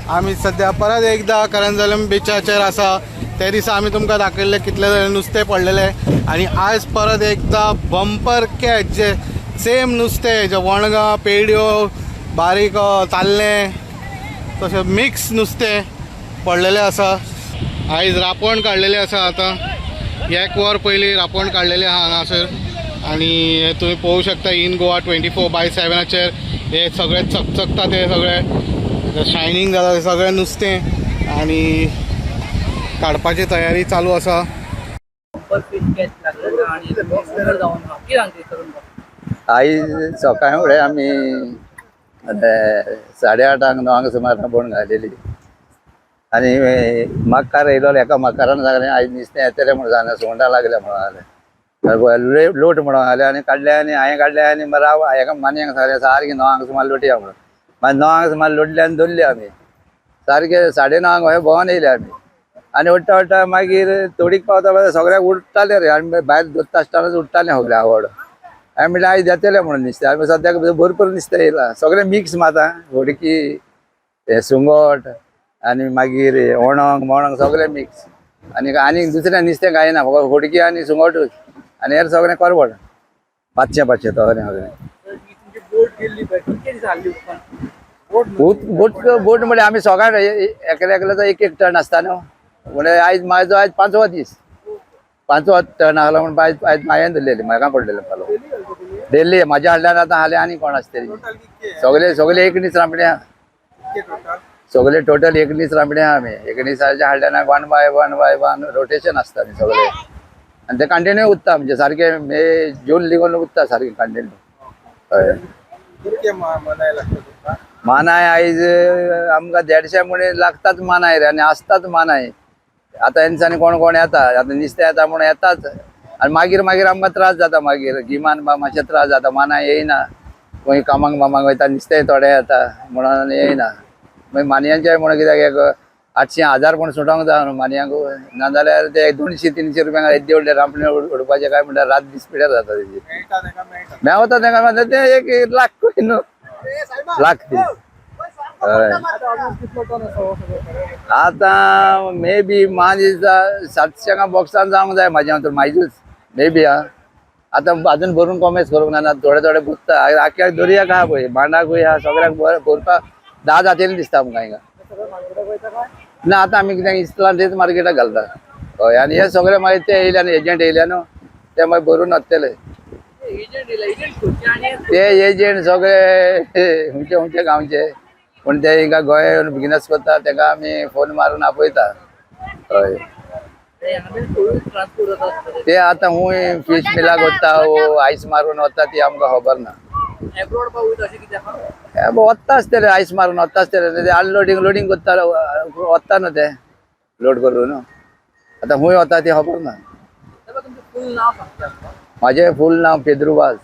आम्ही सध्या परत एकदा करंजलम बिचाचेर आसा। त्या दिसा आम्ही तुमकां दाखयल्ले कितले नुस्तें पडलेले आणि आज परत एकदा बंपर कॅच जे सेम नुस्तें जे वणगां पेड्यो बारीक ताल्ले तशें मिक्स नुस्तें पडलेले आसा। आयज रापण काडलेले आसा। आता एक वर पयलीं रापण काडलेले आहा हांगासर आणि तुम्ही पळोवंक शकता इन गोवा 24/7 हे सगळे चकचकता ते सगळे शायनिंग जाता ते सगळे नुस्तें आणि काडपाची तयारी चालू आसा। आयज सकाळी फुडें आमी 8:30 9 सुमार राबण घालेली आनी मकार येयलो एका मकारान सांगलें आयज नुस्तें येतलें म्हणून सांगलें सुंगटां लागल्या म्हणून सांगलें लोट म्हणून सांगलें आनी काडलें आनी हांवें काडलें आनी राव हेका मानयांक सांगलें सारकी 9 सुमार लोटया म्हणून मागीर 9 सुमार लोटले आनी धरले आमी सारके 9:30 हे भोंवन येयले आमी आनी उडटा उडटा मागीर थोडीक पावता सगळ्याक उडटाले रे आमी भायर दोत्ता आसतनाच उडटालें सगळें आवड हांवें म्हणलें आयज येतलें म्हणून नुस्तें आमी सद्याक भरपूर नुस्तें येयलां सगळें मिक्स माता होडकी हे सुंगट आनी मागीर वणंग सगळें मिक्स आनी दुसरें नुस्तें खायना फकत होडकी आनी सुंगटूच आनी हेर सगळें करवड पांचशें तो सगळें बोट म्हणजे आमी सगळ्यां एकल्याचो एक टर्न आसता न्हू म्हणजे आयज म्हाजो आयज 5वो दीस 5वो टर्न आहलो म्हणून आयज मायेन धरलेली म्हाका पडलेलो पालो डेली म्हाज्या हाडल्यान आतां हाले आनी कोण आसतली सगळे एक दीस रांपणे सगळे टोटल एक दीस रांपणे आमी एक दिसाच्या हाडल्यान 1 बाय 1 रोटेशन आसता सगळे आनी ते कंटिन्यू उत्ता म्हणजे सारखे मे जून लिगून उत्ता सारखे कंटिन्यू हय मानाय आयज आमकां 150 म्हणे लागताच मानाय रे आनी आसताच मानाय आतां हेंचानी कोण कोण येता आतां नुस्तें येता म्हणून येताच आनी मागीर आमकां त्रास जाता मागीर गिमान मातशें त्रास जाता मानाय येयना खंय कामाक बामाक वयता नुस्तें थोडें येता म्हणून येयना मागीर मानयांचें म्हणून कित्याक एक 800-1000 पूण सुटोंक जाय न्हू मानयांक नाजाल्यार ते 200-300 रुपयांक येद्दे व्हडले रांपणे उडपाचे काय म्हणल्यार रात दीस पिड्यार जाता तेजी मेवता तेका ते एक लाख न्हू लाख ती हय आतां मे बी दिसा 700 बॉक्सान जावंक जाय म्हाज्या हातून मायजूच मे बी आतां अजून भरून कॉमेस करूंक ना थोडे बुत्ता आख्या दर्याक आहा पळय बांडाकूय आहा सगळ्याक भरपाक 10 जातलें दिसता आमकां हिंगा ना आतां आमी कित्याक इस्लान तेच मार्केटाक घालता हय आनी हे सगळे मागीर ते येयले न्हू एजंट येयले न्हू ते मागीर भरून हाडटले ते एजंट सगळे हुंचे गांवचे पूण ते हिंगा गोंया येवन बिजनस करता तेका आमी फोन मारून आपयता हय ते आतां खूंय फिश मिलाक वता आयस मारून वता ती आमकां खबर ना वता आसतले आयस मारून वता आसतले ते लोडिंग करता वता न्हू ते लोड करून आतां खूंय वता ती खबर ना म्हाजें फूल नांव पेद्रुबाज